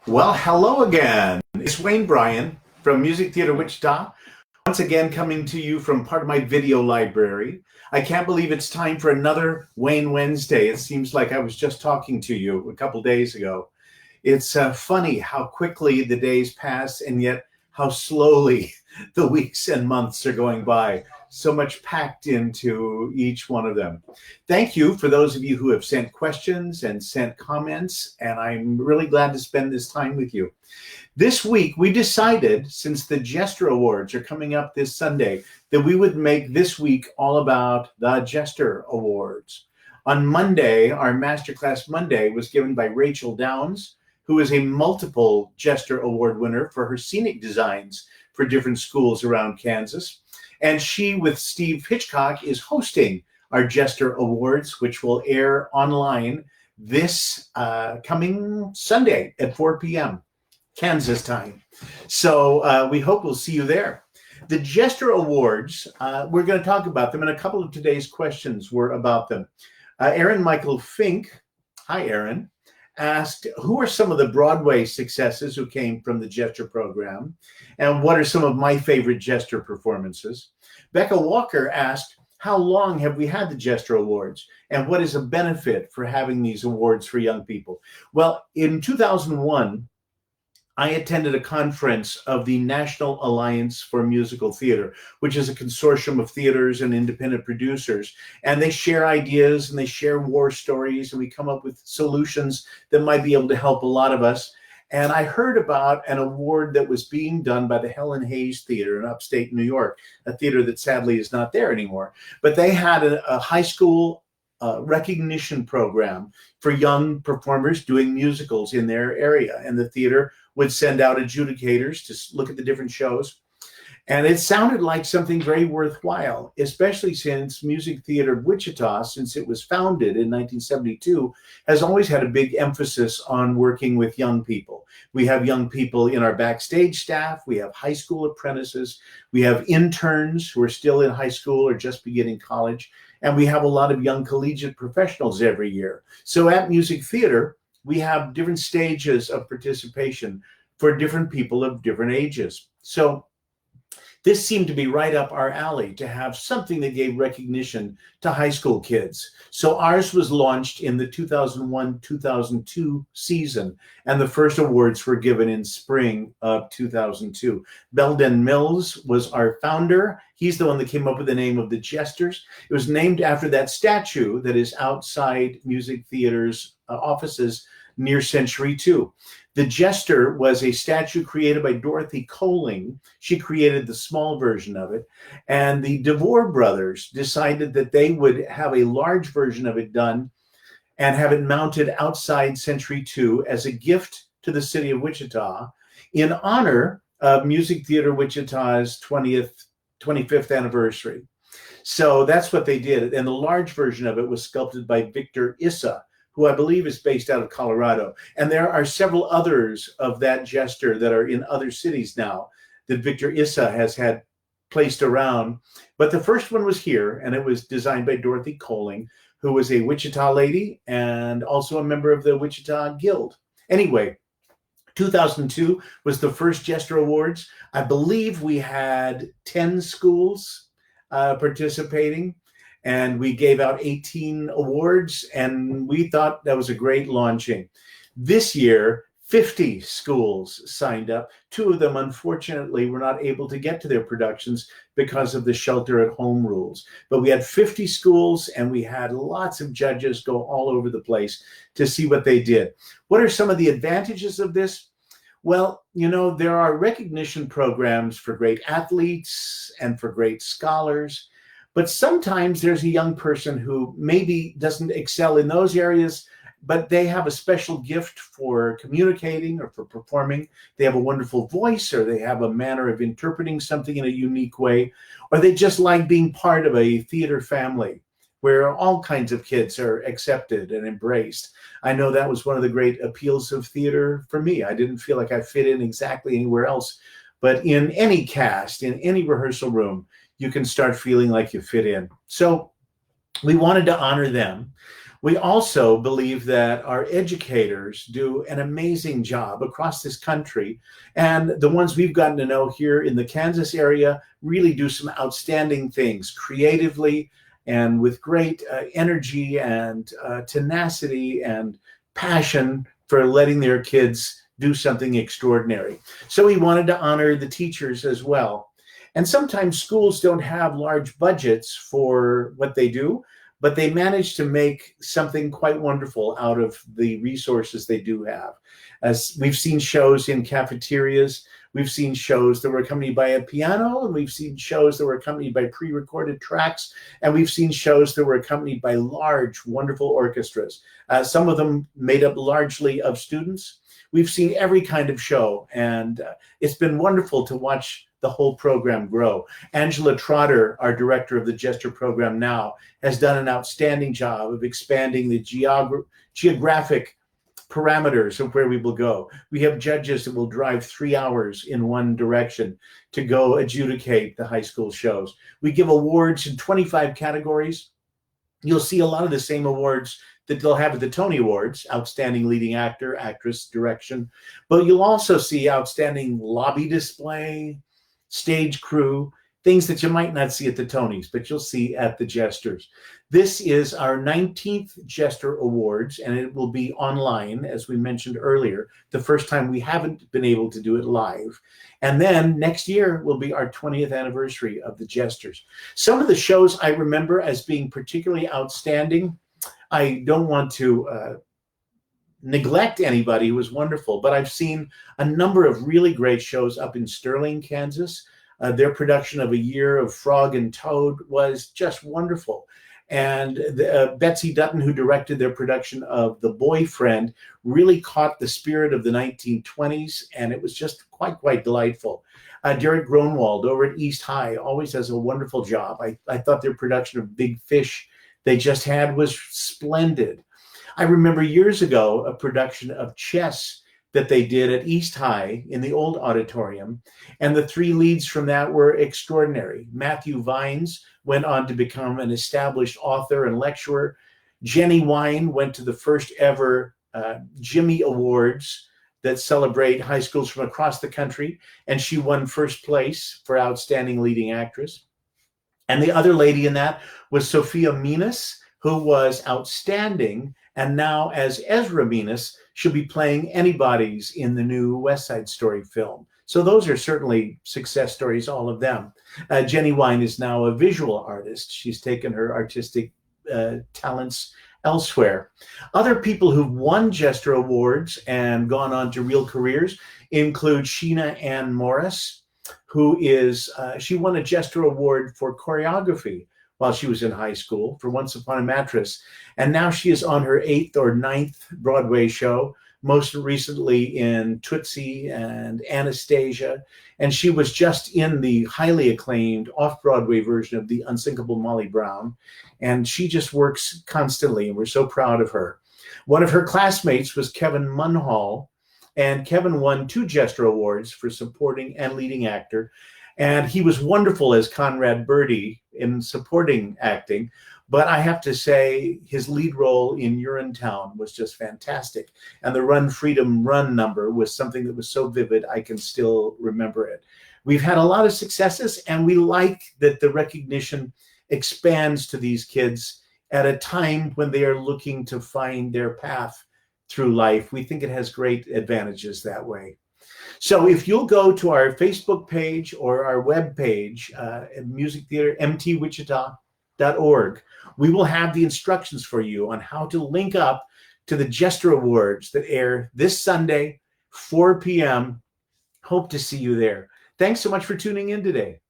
Well, hello again. It's Wayne Bryan from Music Theater Wichita, once again coming to you from part of my video library. I can't believe it's time for another Wayne Wednesday. It seems like I was just talking to you a couple days ago. It's funny how quickly the days pass and yet how slowly the weeks and months are going by. So much packed into each one of them. Thank you for those of you who have sent questions and sent comments, and I'm really glad to spend this time with you. This week, we decided, since the Jester Awards are coming up this Sunday, that we would make this week all about the Jester Awards. On Monday, our Masterclass Monday was given by Rachel Downs, who is a multiple Jester Award winner for her scenic designs for different schools around Kansas. And she, with Steve Hitchcock, is hosting our Jester Awards, which will air online this coming Sunday at 4 p.m. Kansas time. So we hope we'll see you there. The Jester Awards, we're going to talk about them, and a couple of today's questions were about them. Aaron Michael Fink, hi Aaron, asked, who are some of the Broadway successes who came from the Jester program? And what are some of my favorite Jester performances? Becca Walker asked, how long have we had the Jester Awards? And what is a benefit for having these awards for young people? Well, in 2001, I attended a conference of the National Alliance for Musical Theater, which is a consortium of theaters and independent producers. And they share ideas and they share war stories, and we come up with solutions that might be able to help a lot of us. And I heard about an award that was being done by the Helen Hayes Theater in upstate New York, a theater that sadly is not there anymore. But they had a high school recognition program for young performers doing musicals in their area. And the theater would send out adjudicators to look at the different shows. And it sounded like something very worthwhile, especially since Music Theater of Wichita, since it was founded in 1972, has always had a big emphasis on working with young people. We have young people in our backstage staff. We have high school apprentices. We have interns who are still in high school or just beginning college. And we have a lot of young collegiate professionals every year. So at Music Theater, we have different stages of participation for different people of different ages. So this seemed to be right up our alley to have something that gave recognition to high school kids. So ours was launched in the 2001-2002 season, and the first awards were given in spring of 2002. Belden Mills was our founder. He's the one that came up with the name of the Jesters. It was named after that statue that is outside Music Theater's offices near Century 2. The Jester was a statue created by Dorothy Coling. She created the small version of it. And the DeVore brothers decided that they would have a large version of it done and have it mounted outside Century 2 as a gift to the city of Wichita in honor of Music Theater Wichita's 25th anniversary. So that's what they did. And the large version of it was sculpted by Victor Issa, who I believe is based out of Colorado. And there are several others of that Jester that are in other cities now that Victor Issa has had placed around. But the first one was here, and it was designed by Dorothy Coling, who was a Wichita lady and also a member of the Wichita Guild. Anyway, 2002 was the first Jester Awards. I believe we had 10 schools participating. And we gave out 18 awards, and we thought that was a great launching. This year, 50 schools signed up. 2 of them, unfortunately, were not able to get to their productions because of the shelter-at-home rules. But we had 50 schools, and we had lots of judges go all over the place to see what they did. What are some of the advantages of this? Well, you know, there are recognition programs for great athletes and for great scholars. But sometimes there's a young person who maybe doesn't excel in those areas, but they have a special gift for communicating or for performing. They have a wonderful voice, or they have a manner of interpreting something in a unique way, or they just like being part of a theater family where all kinds of kids are accepted and embraced. I know that was one of the great appeals of theater for me. I didn't feel like I fit in exactly anywhere else, but in any cast, in any rehearsal room, you can start feeling like you fit in. So we wanted to honor them. We also believe that our educators do an amazing job across this country. And the ones we've gotten to know here in the Kansas area really do some outstanding things creatively and with great energy and tenacity and passion for letting their kids do something extraordinary. So we wanted to honor the teachers as well. And sometimes schools don't have large budgets for what they do, but they manage to make something quite wonderful out of the resources they do have. As we've seen shows in cafeterias, we've seen shows that were accompanied by a piano, and we've seen shows that were accompanied by pre-recorded tracks, and we've seen shows that were accompanied by large, wonderful orchestras. Some of them made up largely of students. We've seen every kind of show, and it's been wonderful to watch the whole program grow. Angela Trotter, our director of the Jester program now, has done an outstanding job of expanding the geographic parameters of where we will go. We have judges that will drive 3 hours in one direction to go adjudicate the high school shows. We give awards in 25 categories. You'll see a lot of the same awards that they'll have at the Tony Awards, outstanding leading actor, actress, direction. But you'll also see outstanding lobby display, stage crew, things that you might not see at the Tonys, but you'll see at the Jesters. This is our 19th Jester Awards, and it will be online, as we mentioned earlier, the first time we haven't been able to do it live. And then next year will be our 20th anniversary of the Jesters. Some of the shows I remember as being particularly outstanding. I don't want to neglect anybody who was wonderful, but I've seen a number of really great shows up in Sterling, Kansas. Their production of A Year of Frog and Toad was just wonderful. And Betsy Dutton, who directed their production of The Boyfriend, really caught the spirit of the 1920s, and it was just quite delightful. Derek Gronwald over at East High always does a wonderful job. I thought their production of Big Fish they just had was splendid. I remember years ago a production of Chess that they did at East High in the old auditorium, and the three leads from that were extraordinary. Matthew Vines went on to become an established author and lecturer. Jenny Wine went to the first ever Jimmy Awards that celebrate high schools from across the country, and she won first place for Outstanding Leading Actress. And the other lady in that was Sophia Minas, who was outstanding, and now as Ezra Minas, she'll be playing Anybody's in the new West Side Story film. So those are certainly success stories, all of them. Jenny Wine is now a visual artist. She's taken her artistic talents elsewhere. Other people who've won Jester Awards and gone on to real careers include Sheena Ann Morris, who is, she won a Jester Award for choreography while she was in high school for Once Upon a Mattress. And now she is on her 8th or 9th Broadway show, most recently in Tootsie and Anastasia. And she was just in the highly acclaimed off-Broadway version of The Unsinkable Molly Brown. And she just works constantly, and we're so proud of her. One of her classmates was Kevin Munhall, and Kevin won 2 Jester Awards for supporting and leading actor. And he was wonderful as Conrad Birdie in supporting acting. But I have to say, his lead role in Urinetown was just fantastic. And the Run Freedom Run number was something that was so vivid, I can still remember it. We've had a lot of successes, and we like that the recognition expands to these kids at a time when they are looking to find their path through life. We think it has great advantages that way. So if you'll go to our Facebook page or our web page, Music Theater, mtwichita.org, we will have the instructions for you on how to link up to the Jester Awards that air this Sunday, 4 p.m. Hope to see you there. Thanks so much for tuning in today.